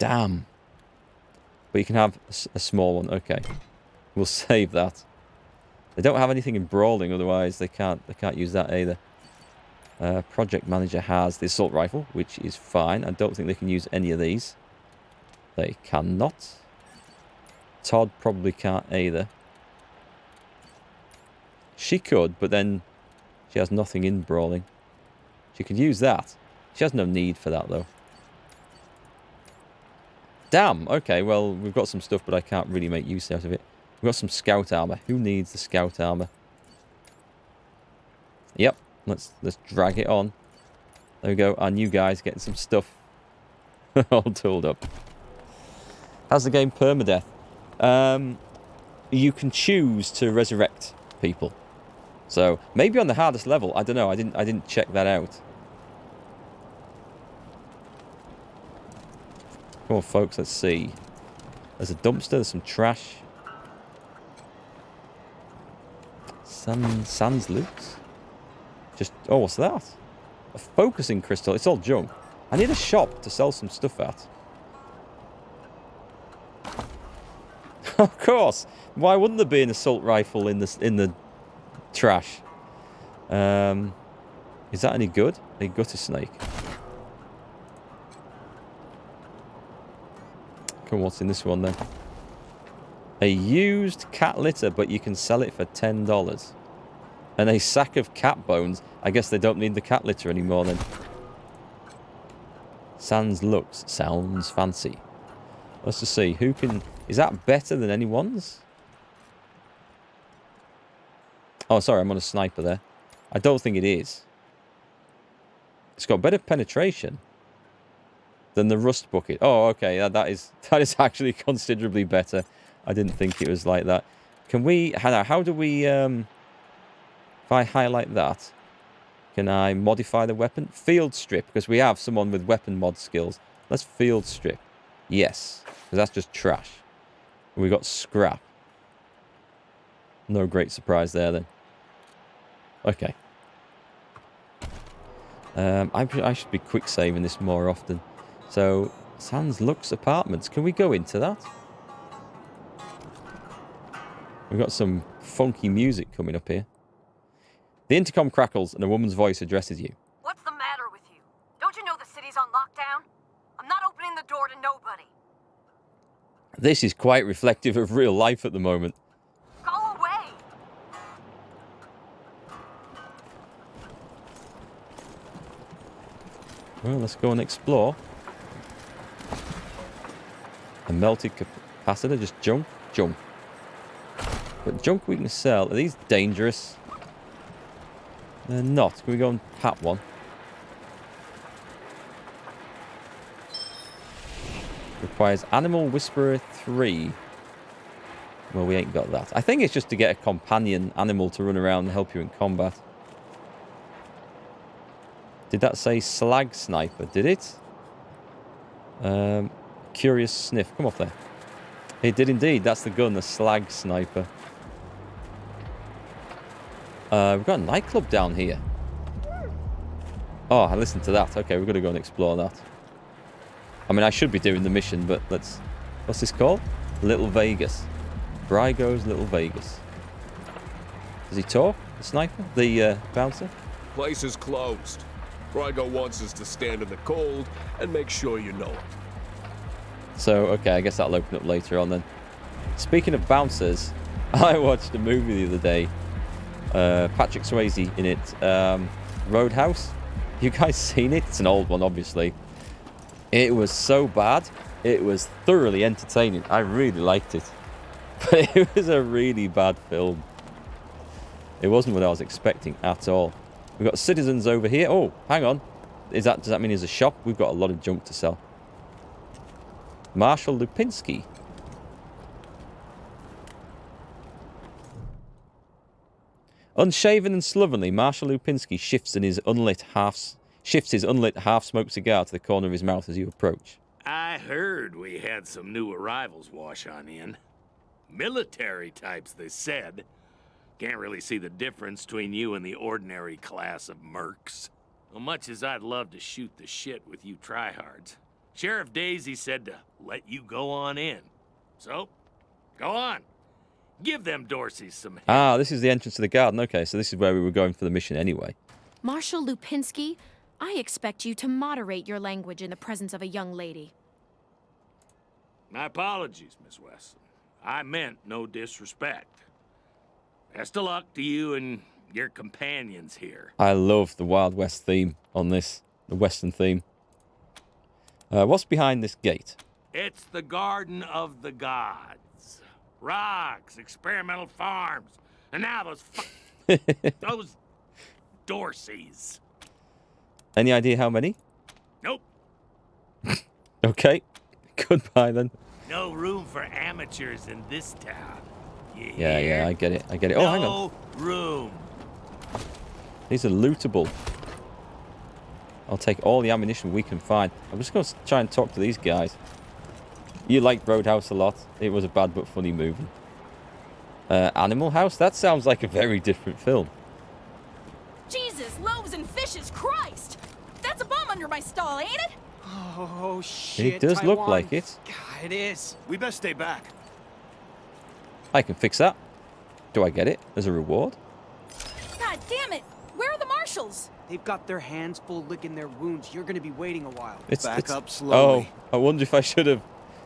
Damn. But you can have a small one. Okay. We'll save that. They don't have anything in brawling, otherwise they can't use that either. Project manager has the assault rifle, which is fine. I don't think they can use any of these. They cannot. Todd probably can't either. She could, but then she has nothing in brawling. She could use that. She has no need for that, though. Damn, okay, well, we've got some stuff, but I can't really make use out of it. We've got some scout armor. Who needs the scout armor? Yep, let's drag it on. There we go, our new guy's getting some stuff all tooled up. How's the game permadeath? You can choose to resurrect people. So, maybe on the hardest level, I don't know, I didn't check that out. Come on, folks, let's see. There's a dumpster, there's some trash. Sans loops? Just, oh, what's that? A focusing crystal. It's all junk. I need a shop to sell some stuff at. Of course. Why wouldn't there be an assault rifle in the trash? Is that any good? A gutter snake. Come on, what's in this one then? A used cat litter, but you can sell it for $10. And a sack of cat bones. I guess they don't need the cat litter anymore then. Sans looks. Sounds fancy. Let's just see. Who can... Is that better than anyone's? Oh, sorry. I'm on a sniper there. I don't think it is. It's got better penetration than the rust bucket. Oh, okay. That is actually considerably better. I didn't think it was like that. Can we... How do we... if I highlight that, can I modify the weapon? Field strip, because we have someone with weapon mod skills. Let's field strip. Yes, because that's just trash. We got scrap. No great surprise there then. Okay. I should be quick saving this more often. So, Sans Lux Apartments. Can we go into that? We've got some funky music coming up here. The intercom crackles and a woman's voice addresses you. What's the matter with you? Don't you know the city's on lockdown? I'm not opening the door to nobody. This is quite reflective of real life at the moment. Go away! Well, let's go and explore. A melted capacitor, just junk. Junk. But junk we can sell. Are these dangerous? They're not. Can we go and pat one? Requires Animal Whisperer 3. Well, we ain't got that. I think it's just to get a companion animal to run around and help you in combat. Did that say Slag Sniper? Did it? Curious Sniff. Come off there. It did indeed. That's the gun, the Slag Sniper. We've got a nightclub down here. Oh, I listened to that. Okay, we've got to go and explore that. I mean, I should be doing the mission, but let's... What's this called? Little Vegas. Brygo's Little Vegas. Does he talk? The sniper? The bouncer? Place is closed. Brygo wants us to stand in the cold and make sure you know it. So, okay, I guess that'll open up later on then. Speaking of bouncers, I watched a movie the other day. Patrick Swayze in it. Roadhouse. You guys seen it? It's an old one, obviously. It was so bad. It was thoroughly entertaining. I really liked it. But it was a really bad film. It wasn't what I was expecting at all. We've got citizens over here. Oh, hang on. Does that mean there's a shop? We've got a lot of junk to sell. Marshal Lupinski. Unshaven and slovenly, Marshal Lupinski shifts his unlit half-smoked cigar to the corner of his mouth as you approach. I heard we had some new arrivals wash on in. Military types, they said. Can't really see the difference between you and the ordinary class of mercs. As much as I'd love to shoot the shit with you tryhards, Sheriff Daisy said to let you go on in. So, go on. Give them Dorseys some help. Ah, this is the entrance to the garden. Okay, so this is where we were going for the mission anyway. Marshal Lupinski, I expect you to moderate your language in the presence of a young lady. My apologies, Miss Weston. I meant no disrespect. Best of luck to you and your companions here. I love the Wild West theme on this, the Western theme. What's behind this gate? It's the Garden of the Gods. Rocks, experimental farms, and now those Dorseys. Any idea how many? Nope. Okay. Goodbye then. No room for amateurs in this town. You Yeah, hear? I get it. I get it. Oh, hang on. No room. These are lootable. I'll take all the ammunition we can find. I'm just going to try and talk to these guys. You liked Roadhouse a lot. It was a bad but funny movie. Animal House? That sounds like a very different film. Jesus, loaves and fishes, Christ! That's a bomb under my stall, ain't it? Oh, shit. It does look Taiwan. like it. God, it is. We best stay back. I can fix that. Do I get it as a reward? God damn it! Where are the marshals? They've got their hands full licking their wounds. You're gonna be waiting a while. Back up slowly. Oh, I wonder if I should have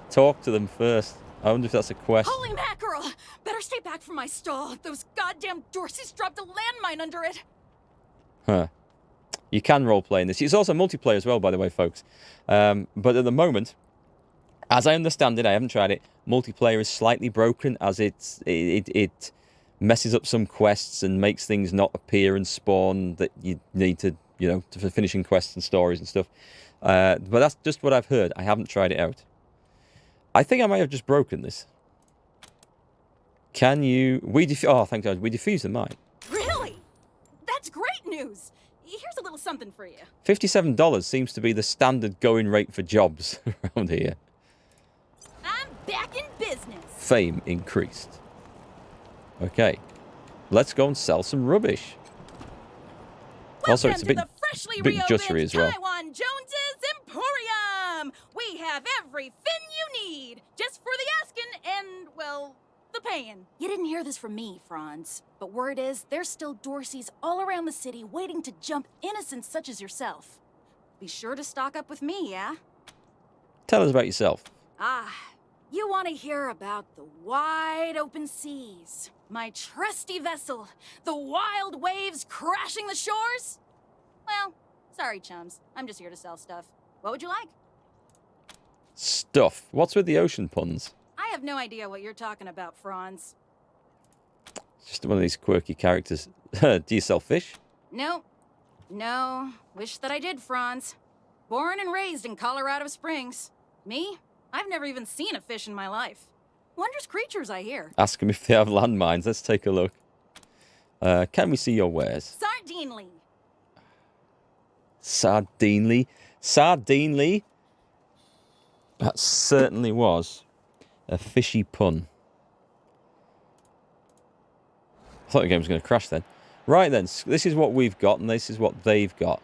talked to them first. I wonder if that's a quest. Holy mackerel! Better stay back from my stall. Those goddamn Dorseys dropped a landmine under it. Huh. You can roleplay in this. It's also multiplayer as well, by the way, folks. But at the moment, as I understand it, I haven't tried it, multiplayer is slightly broken as it messes up some quests and makes things not appear and spawn that you need to, for finishing quests and stories and stuff. But that's just what I've heard. I haven't tried it out. I think I might have just broken this. Can you... Oh, thank God. We defuse the mine. Really? That's great news. Here's a little something for you. $57 seems to be the standard going rate for jobs around here. I'm back in business. Fame increased. Okay. Let's go and sell some rubbish. Also, it's a bit, Welcome to the freshly bit reopened jushery as well. Taiwan Jones's Emporium. We have everything you need, just for the asking and, well, the paying. You didn't hear this from me, Franz, but word is there's still Dorseys all around the city waiting to jump innocents such as yourself. Be sure to stock up with me, yeah? Tell us about yourself. You want to hear about the wide open seas, my trusty vessel, the wild waves crashing the shores? Well, sorry, chums. I'm just here to sell stuff. What would you like? Stuff. What's with the ocean puns? I have no idea what you're talking about, Franz. Just one of these quirky characters. Do you sell fish? No. No. Wish that I did, Franz. Born and raised in Colorado Springs. Me? I've never even seen a fish in my life. Wondrous creatures, I hear. Ask them if they have landmines. Let's take a look. Can we see your wares? Sardinely. Sardinely? Sardinely? That certainly was a fishy pun. I thought the game was going to crash then. Right then, this is what we've got and this is what they've got.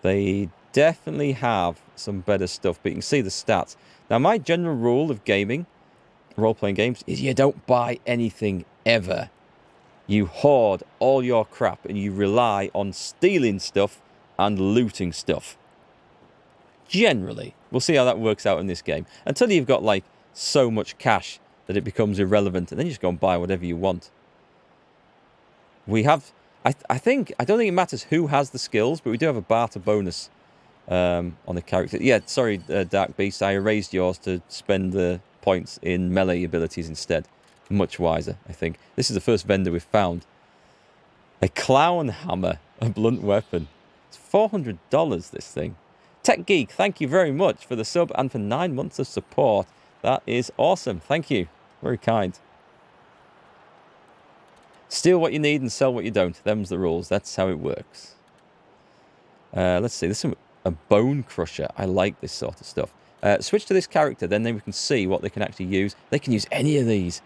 They definitely have some better stuff, but you can see the stats. Now, my general rule of gaming, role-playing games, is you don't buy anything ever. You hoard all your crap and you rely on stealing stuff and looting stuff. Generally. We'll see how that works out in this game. Until you've got, like, so much cash that it becomes irrelevant, and then you just go and buy whatever you want. We have... I don't think it matters who has the skills, but we do have a barter bonus on the character. Yeah, sorry, Dark Beast. I erased yours to spend the points in melee abilities instead. Much wiser, I think. This is the first vendor we've found. A clown hammer, a blunt weapon. It's $400, this thing. Tech Geek, thank you very much for the sub and for 9 months of support. That is awesome. Thank you. Very kind. Steal what you need and sell what you don't. Them's the rules. That's how it works. Let's see. This is a bone crusher. I like this sort of stuff. Switch to this character, then we can see what they can actually use. They can use any of these.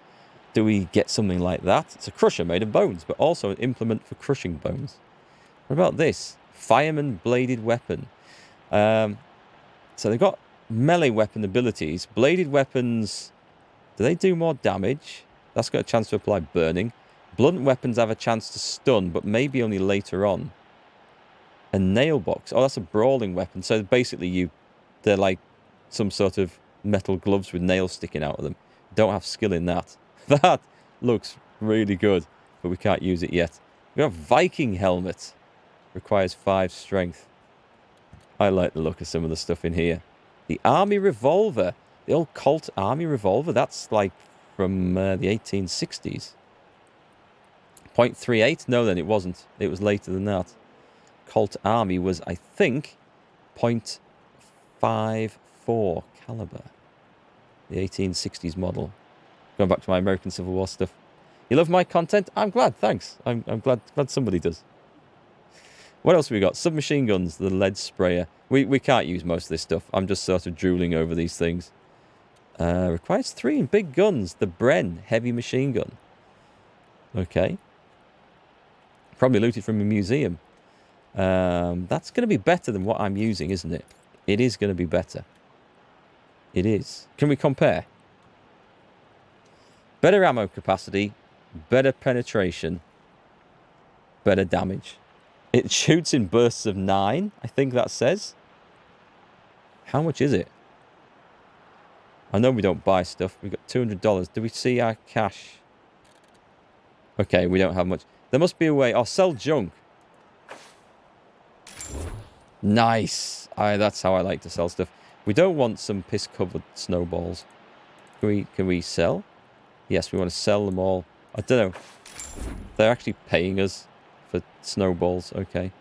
Do we get something like that? It's a crusher made of bones, but also an implement for crushing bones. What about this? Fireman bladed weapon. So they've got melee weapon abilities. Bladed weapons, do they do more damage? That's got a chance to apply burning. Blunt weapons have a chance to stun, but maybe only later on. A nail box. Oh, that's a brawling weapon. So basically they're like some sort of metal gloves with nails sticking out of them. Don't have skill in that. That looks really good, but we can't use it yet. We have Viking helmet. Requires 5 strength. I like the look of some of the stuff in here. The army revolver. The old Colt army revolver. That's like from the 1860s. 0.38? No, then it wasn't. It was later than that. Colt Army was, I think, 0.54 caliber. The 1860s model. Going back to my American Civil War stuff. You love my content? I'm glad, thanks. I'm glad somebody does. What else have we got? Submachine guns, the lead sprayer. We can't use most of this stuff. I'm just sort of drooling over these things. Requires 3 in big guns. The Bren heavy machine gun. Okay. Probably looted from a museum. That's going to be better than what I'm using, isn't it? It is going to be better. It is. Can we compare? Better ammo capacity, better penetration, better damage. It shoots in bursts of 9, I think that says. How much is it? I know we don't buy stuff. We've got $200. Do we see our cash? Okay, we don't have much. There must be a way. Oh, sell junk. Nice. That's how I like to sell stuff. We don't want some piss-covered snowballs. Can we sell? Yes, we want to sell them all. I don't know. They're actually paying us for snowballs. Okay.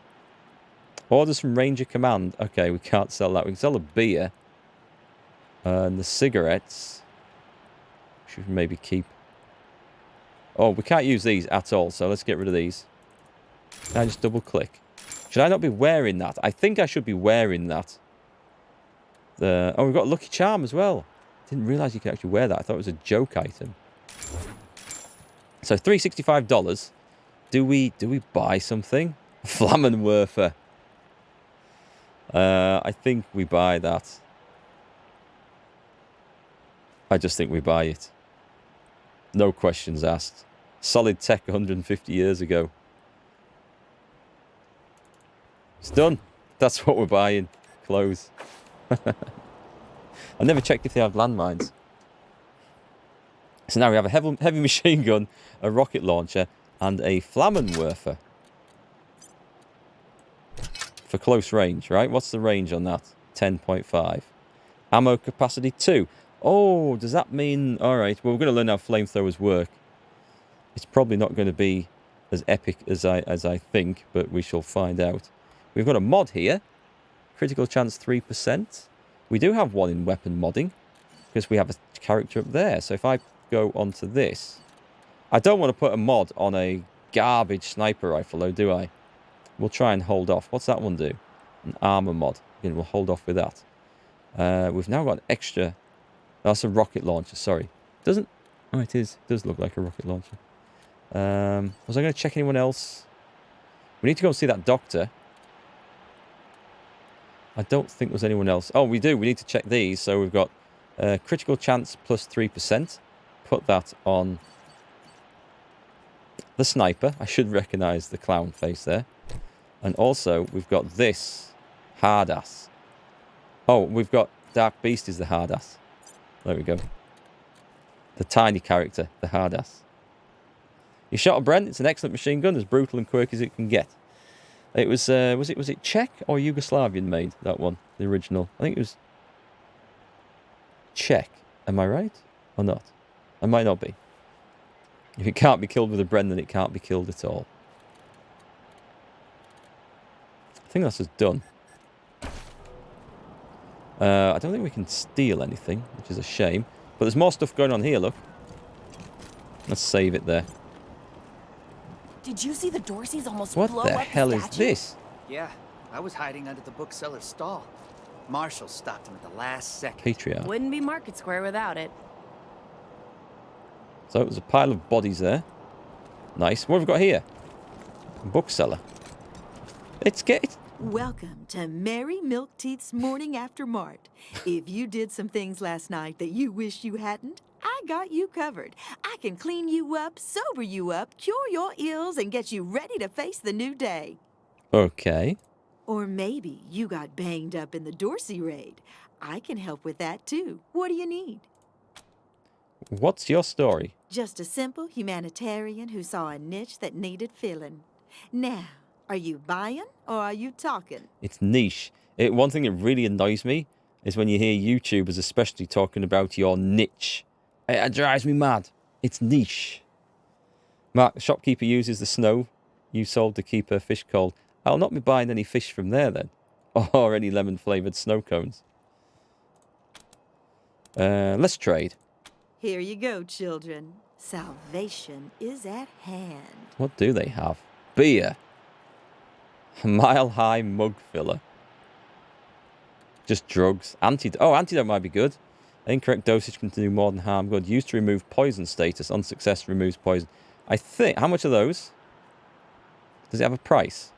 Orders from Ranger Command. Okay, we can't sell that. We can sell the beer. And the cigarettes. Should maybe keep. Oh, we can't use these at all, so let's get rid of these. Can I just double click? Should I not be wearing that? I think I should be wearing that. Oh, we've got a Lucky Charm as well. Didn't realise you could actually wear that. I thought it was a joke item. So $365. Do we buy something? Flammenwerfer. I think we buy that. I just think we buy it. No questions asked. Solid tech 150 years ago. It's done. That's what we're buying. Clothes. I never checked if they have landmines. So now we have a heavy machine gun, a rocket launcher, and a Flammenwerfer. For close range, right? What's the range on that? 10.5. Ammo capacity 2. Oh, does that mean... Alright, well, we're going to learn how flamethrowers work. It's probably not going to be as epic as I think, but we shall find out. We've got a mod here. Critical chance 3%. We do have one in weapon modding, because we have a character up there. So if I go onto this... I don't want to put a mod on a garbage sniper rifle, though, do I? We'll try and hold off. What's that one do? An armor mod. Again, we'll hold off with that. We've now got an extra... That's a rocket launcher, sorry. Doesn't... Oh, it is. It does look like a rocket launcher. Was I going to check anyone else? We need to go and see that doctor. I don't think there's anyone else. Oh, we do. We need to check these. So we've got critical chance plus 3%. Put that on the sniper. I should recognise the clown face there. And also, we've got this hard ass. Oh, we've got Dark Beast is the hard ass. There we go. The tiny character, the hard ass. You shot a Brent. It's an excellent machine gun, as brutal and quirky as it can get. It was it Czech or Yugoslavian made, that one, the original? I think it was Czech. Am I right? Or not? I might not be. If it can't be killed with a Bren, then it can't be killed at all. I think that's just done. I don't think we can steal anything, which is a shame. But there's more stuff going on here, look. Let's save it there. Did you see the Dorseys almost What blow the up hell the is statue? this? Yeah, I was hiding under the bookseller's stall. Marshall stopped him at the last second. Patriarch. Wouldn't be Market Square without it. So there's a pile of bodies there. Nice. What have we got here? Bookseller. Welcome to Mary Milkteeth's Morning After Mart. If you did some things last night that you wish you hadn't, I got you covered. I can clean you up, sober you up, cure your ills, and get you ready to face the new day. Okay. Or maybe you got banged up in the Dorsey raid. I can help with that too. What do you need? What's your story? Just a simple humanitarian who saw a niche that needed filling. Now, are you buying or are you talking? It's niche. One thing that really annoys me is when you hear YouTubers especially talking about your niche. It drives me mad. It's niche. Mark, the shopkeeper uses the snow you sold to keep her fish cold. I'll not be buying any fish from there then. Or any lemon-flavoured snow cones. Let's trade. Here you go, children. Salvation is at hand. What do they have? Beer. A mile-high mug filler. Just drugs. Antidote might be good. Incorrect dosage can do more than harm. Good. Used to remove poison status. Unsuccess removes poison. I think... How much are those? Does it have a price?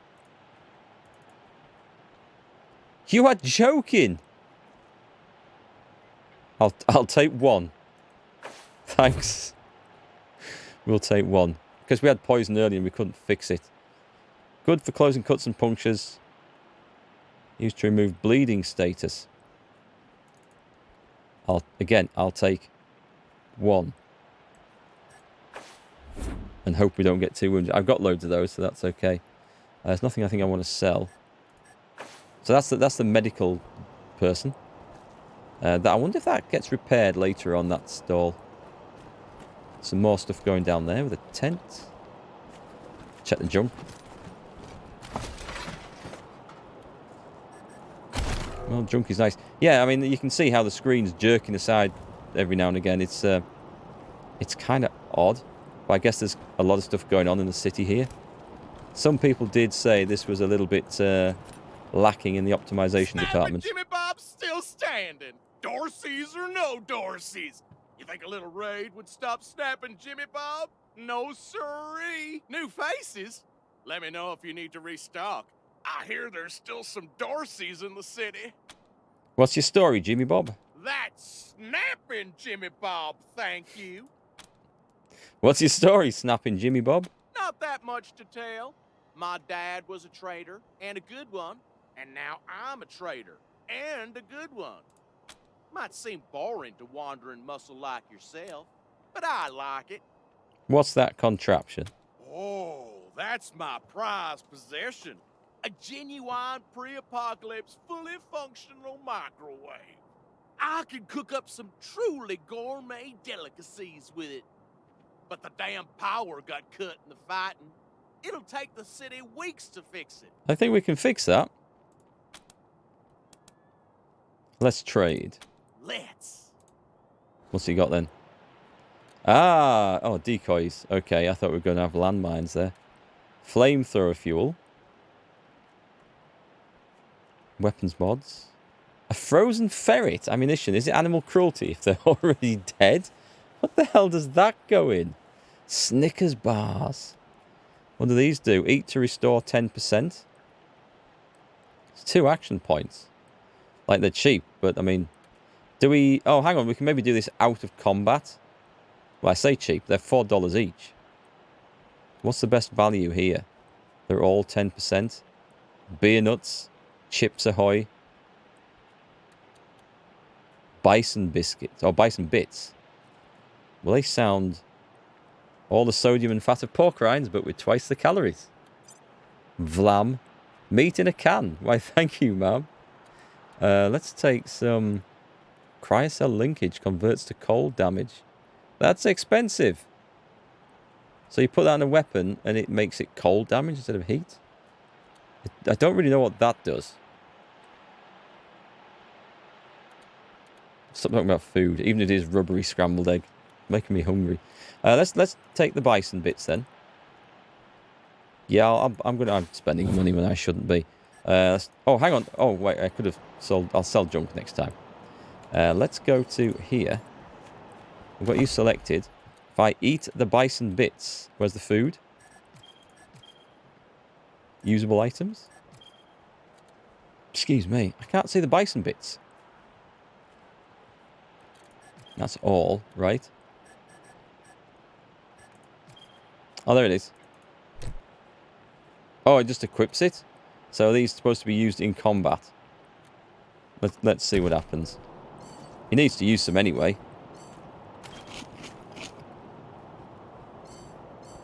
You are joking! I'll take one. Thanks. We'll take one. Because we had poison earlier and we couldn't fix it. Good for closing cuts and punctures. Used to remove bleeding status. I'll take one. And hope we don't get too wounded. I've got loads of those, so that's okay. There's nothing I think I want to sell. So that's the medical person. I wonder if that gets repaired later on, that stall. Some more stuff going down there with a tent. Check the junk. Well, junk is nice. Yeah, I mean, you can see how the screen's jerking aside every now and again. It's kind of odd. But I guess there's a lot of stuff going on in the city here. Some people did say this was a little bit lacking in the optimization department. Jimmy Bob's still standing. Dorsey's or no Dorsey's. You think a little raid would stop snapping Jimmy Bob? No siree. New faces? Let me know if you need to restock. I hear there's still some Dorseys in the city. What's your story, Jimmy Bob? That's snapping Jimmy Bob, thank you. What's your story, snapping Jimmy Bob? Not that much to tell. My dad was a trader, and a good one. And now I'm a trader, and a good one. Might seem boring to wandering muscle like yourself, but I like it. What's that contraption? Oh, that's my prized possession. A genuine pre-apocalypse, fully functional microwave. I can cook up some truly gourmet delicacies with it. But the damn power got cut in the fighting. It'll take the city weeks to fix it. I think we can fix that. Let's trade. Let's. What's he got then? Oh, decoys. Okay, I thought we were going to have landmines there. Flamethrower fuel. Weapons mods. A frozen ferret ammunition. Is it animal cruelty if they're already dead? What the hell does that go in? Snickers bars. What do these do? Eat to restore 10%. It's 2 action points. Like, they're cheap, but I mean... Do we... Oh, hang on. We can maybe do this out of combat. Well, I say cheap. They're $4 each. What's the best value here? They're all 10%. Beer nuts. Chips Ahoy. Bison biscuits. Or bison bits. Well, they sound... all the sodium and fat of pork rinds, but with twice the calories. Vlam. Meat in a can. Why, thank you, ma'am. Let's take some... Cryocell linkage converts to cold damage. That's expensive. So you put that on a weapon and it makes it cold damage instead of heat? I don't really know what that does. Stop talking about food, even if it is rubbery scrambled egg. Making me hungry. Let's take the bison bits then. Yeah, I'm spending money when I shouldn't be. Oh, hang on. Oh, wait, I could have sold... I'll sell junk next time. Let's go to here. I've got you selected. If I eat the bison bits, where's the food? Usable items? Excuse me. I can't see the bison bits. That's all, right? Oh, there it is. Oh, it just equips it. So are these supposed to be used in combat? Let's see what happens. He needs to use some anyway.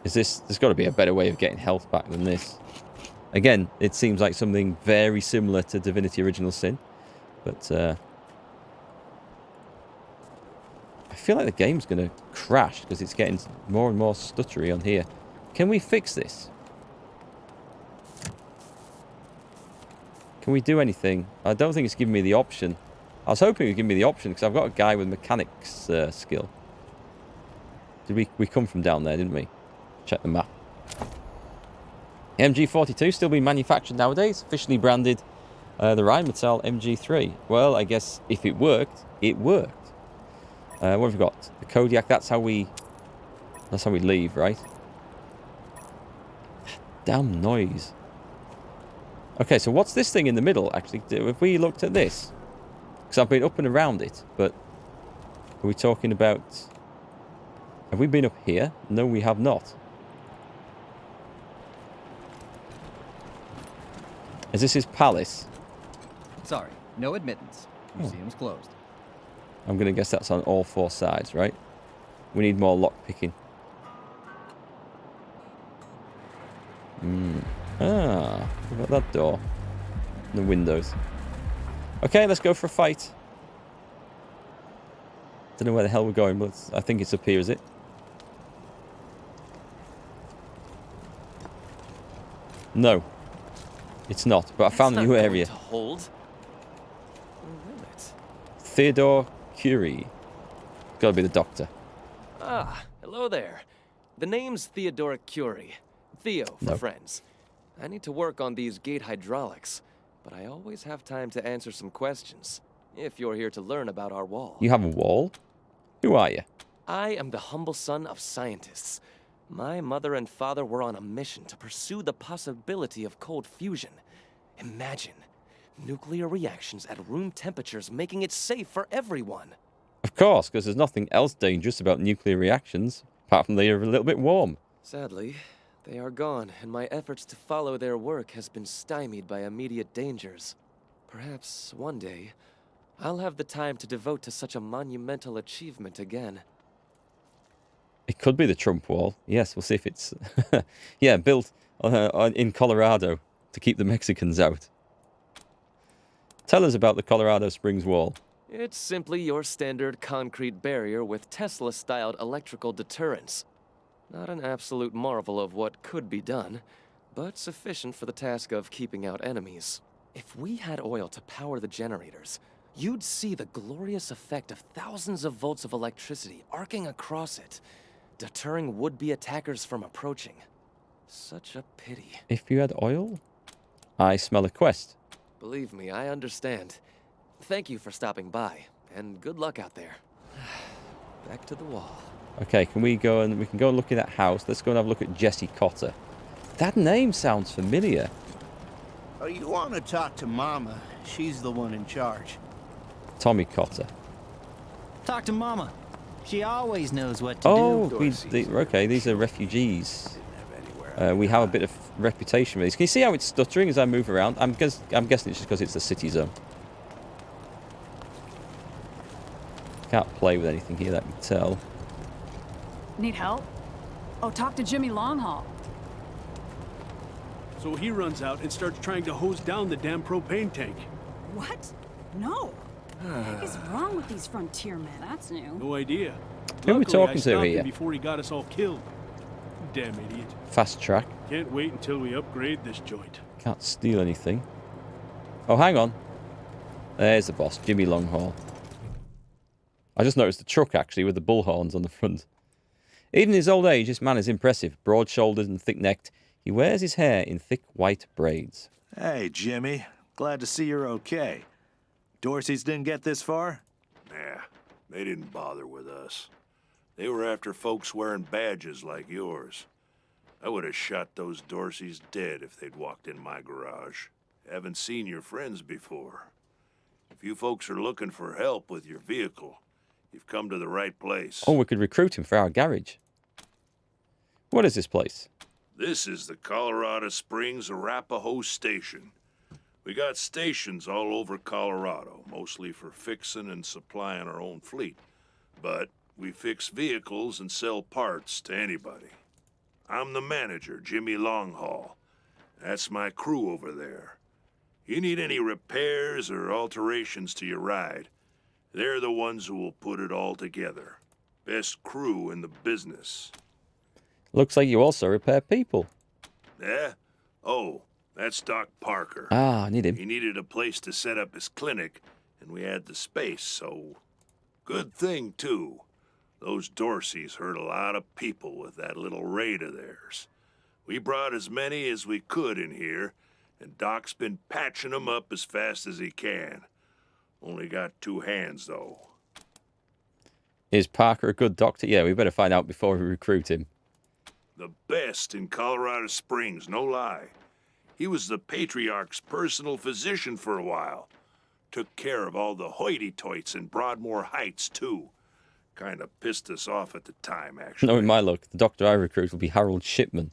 There's got to be a better way of getting health back than this. Again, it seems like something very similar to Divinity Original Sin. But, I feel like the game's going to crash because it's getting more and more stuttery on here. Can we fix this? Can we do anything? I don't think it's giving me the option. I was hoping it would give me the option because I've got a guy with mechanics skill. Did we come from down there, didn't we? Check the map. MG42 still being manufactured nowadays. Officially branded the Rheinmetall MG3. Well, I guess if it worked, it worked. What have we got? The Kodiak. That's how we leave, right? Damn noise. Okay, so what's this thing in the middle, actually? Have we looked at this? Because I've been up and around it, but are we talking about... Have we been up here? No, we have not. Is this his palace? Sorry, no admittance. Museum's closed. I'm going to guess that's on all four sides, right? We need more lock picking. Ah, what about that door? The windows. Okay, let's go for a fight. Don't know where the hell we're going, but I think it's up here, is it? No, it's not. But I found a new area. To hold. Or will it? Theodore Curie. Gotta be the doctor. Ah, hello there. The name's Theodore Curie. Theo for friends. I need to work on these gate hydraulics, but I always have time to answer some questions, if you're here to learn about our wall. You have a wall? Who are you? I am the humble son of scientists. My mother and father were on a mission to pursue the possibility of cold fusion. Imagine nuclear reactions at room temperatures, making it safe for everyone. Of course, because there's nothing else dangerous about nuclear reactions, apart from they are a little bit warm. Sadly, they are gone, and my efforts to follow their work has been stymied by immediate dangers. Perhaps one day, I'll have the time to devote to such a monumental achievement again. It could be the Trump wall. Yes, we'll see if it's... yeah, built in Colorado to keep the Mexicans out. Tell us about the Colorado Springs wall. It's simply your standard concrete barrier with Tesla-styled electrical deterrence. Not an absolute marvel of what could be done, but sufficient for the task of keeping out enemies. If we had oil to power the generators, you'd see the glorious effect of thousands of volts of electricity arcing across it, deterring would-be attackers from approaching. Such a pity. If you had oil? I smell a quest. Believe me, I understand. Thank you for stopping by, and good luck out there. Back to the wall. Okay, can we go and look at that house? Let's go and have a look at Jesse Cotter. That name sounds familiar. Oh, you want to talk to Mama? She's the one in charge. Tommy Cotter. Talk to Mama. She always knows what to do. Okay, these are refugees. We have a bit of reputation with these. Can you see how it's stuttering as I move around? I'm guessing it's just because it's a city zone. Can't play with anything here, that can tell. Need help? Oh, talk to Jimmy Longhaul. So he runs out and starts trying to hose down the damn propane tank. What? No. What the heck is wrong with these frontier men? That's new. No idea. Who are we Luckily, talking I to stopped here? him before he got us all killed. Damn idiot. Fast track. Can't wait until we upgrade this joint. Can't steal anything. Oh, hang on. There's the boss, Jimmy Longhaul. I just noticed the truck, actually, with the bullhorns on the front. Even in his old age, this man is impressive. Broad-shouldered and thick-necked. He wears his hair in thick white braids. Hey, Jimmy. Glad to see you're okay. Dorsey's didn't get this far? Nah, they didn't bother with us. They were after folks wearing badges like yours. I would have shot those Dorseys dead if they'd walked in my garage. Haven't seen your friends before. If you folks are looking for help with your vehicle, you've come to the right place. Oh, we could recruit him for our garage. What is this place? This is the Colorado Springs Arapahoe Station. We got stations all over Colorado, mostly for fixing and supplying our own fleet. But we fix vehicles and sell parts to anybody. I'm the manager, Jimmy Longhaul. That's my crew over there. You need any repairs or alterations to your ride, they're the ones who will put it all together. Best crew in the business. Looks like you also repair people. Yeah? Oh, that's Doc Parker. Ah, I need him. He needed a place to set up his clinic, and we had the space, so... Good thing, too. Those Dorseys hurt a lot of people with that little raid of theirs. We brought as many as we could in here, and Doc's been patching them up as fast as he can. Only got 2 hands, though. Is Parker a good doctor? Yeah, we better find out before we recruit him. The best in Colorado Springs, no lie. He was the Patriarch's personal physician for a while. Took care of all the hoity-toits in Broadmoor Heights, too. Kind of pissed us off at the time, actually. Knowing my luck, the doctor I recruit will be Harold Shipman.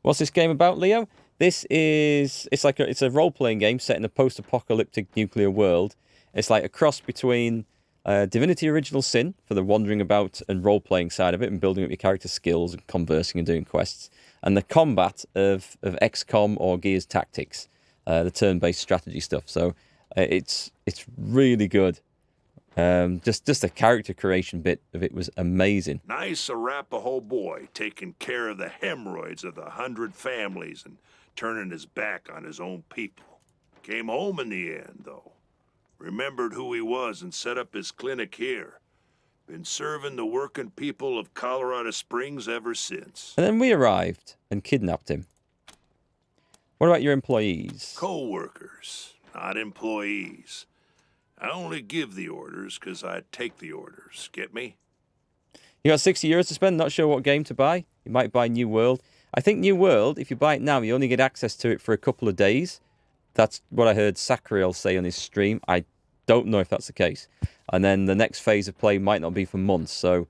What's this game about, Leo? This is... It's a role-playing game set in a post-apocalyptic nuclear world. It's like a cross between Divinity Original Sin, for the wandering about and role-playing side of it, and building up your character skills and conversing and doing quests, and the combat of Xcom or Gears Tactics, the turn-based strategy stuff. So it's really good. Just the character creation bit of it was amazing. Nice Arapahoe boy taking care of the hemorrhoids of the 100 families and turning his back on his own people. Came home in the end, though. Remembered who he was and set up his clinic here. Been serving the working people of Colorado Springs ever since. And then we arrived and kidnapped him. What about your employees? Co-workers, not employees. I only give the orders because I take the orders. Get me? You got 60 euros to spend, not sure what game to buy? You might buy New World. I think New World, if you buy it now, you only get access to it for a couple of days. That's what I heard Sacriel say on his stream. I don't know if that's the case. And then the next phase of play might not be for months. So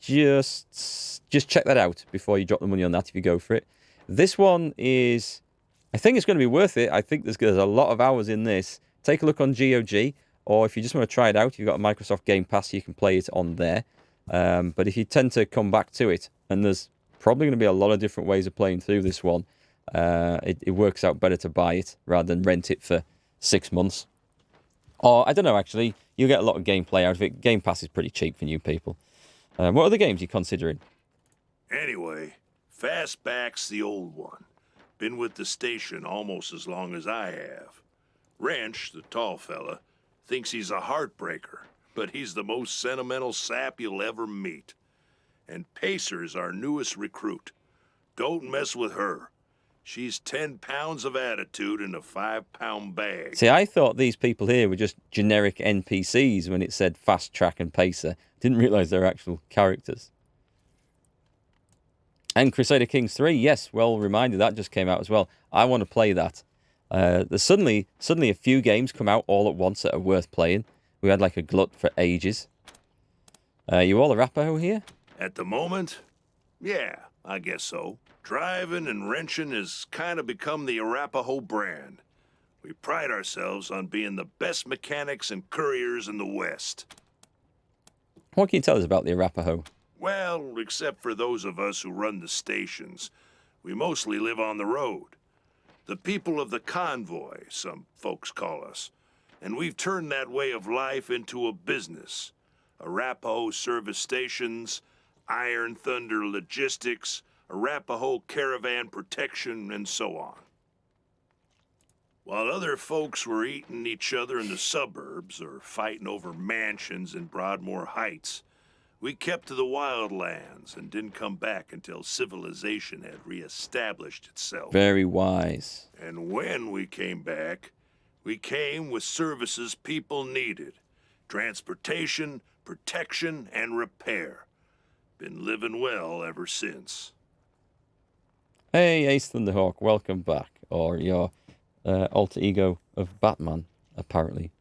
just check that out before you drop the money on that if you go for it. This one is... I think it's going to be worth it. I think there's a lot of hours in this. Take a look on GOG. Or if you just want to try it out, you've got a Microsoft Game Pass, you can play it on there. But if you tend to come back to it, and there's probably going to be a lot of different ways of playing through this one, it works out better to buy it rather than rent it for 6 months. Or, I don't know, actually, you'll get a lot of gameplay out of it. Game Pass is pretty cheap for new people. What other games are you considering? Anyway, Fastback's the old one. Been with the station almost as long as I have. Wrench, the tall fella, thinks he's a heartbreaker, but he's the most sentimental sap you'll ever meet. And Pacer's our newest recruit. Don't mess with her. She's 10 pounds of attitude in a 5-pound bag. See, I thought these people here were just generic NPCs when it said Fast Track and Pacer. Didn't realise they were actual characters. And Crusader Kings 3, yes, well reminded, that just came out as well. I want to play that. There's suddenly a few games come out all at once that are worth playing. We had like a glut for ages. You all Arapahoe here? At the moment? Yeah, I guess so. Driving and wrenching has kind of become the Arapahoe brand. We pride ourselves on being the best mechanics and couriers in the West. What can you tell us about the Arapahoe? Well, except for those of us who run the stations, we mostly live on the road. The people of the convoy, some folks call us. And we've turned that way of life into a business. Arapahoe service stations, Iron Thunder logistics, Arapahoe caravan protection, and so on. While other folks were eating each other in the suburbs or fighting over mansions in Broadmoor Heights, we kept to the wildlands and didn't come back until civilization had reestablished itself. Very wise. And when we came back, we came with services people needed. Transportation, protection, and repair. Been living well ever since. Hey, Ace Thunderhawk, welcome back. or your alter ego of Batman, apparently.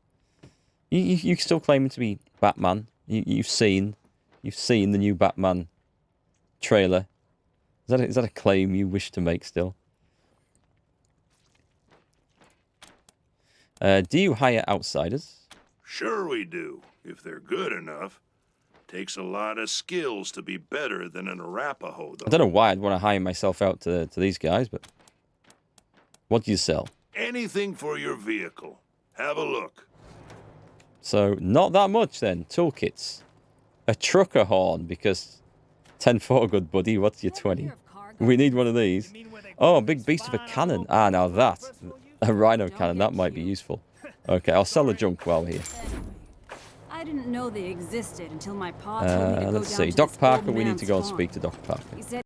You still claiming to be Batman. You've seen the new Batman trailer. Is that a claim you wish to make still? Do you hire outsiders? Sure we do, if they're good enough. Takes a lot of skills to be better than an Arapaho, though. I don't know why I'd want to hire myself out to these guys, but what do you sell? Anything for your vehicle. Have a look. So, not that much then. Toolkits. A trucker horn, because 10 for good, buddy. What's your 20? We need one of these. Oh, a big beast of a cannon. Ah, now that. A rhino cannon. That might be useful. Okay, I'll sell the junk while we're here. I didn't know they existed until my pa told me to go Let's down see. to Doc this Parker, old we need man's to go and farm. speak to Doc Parker. He said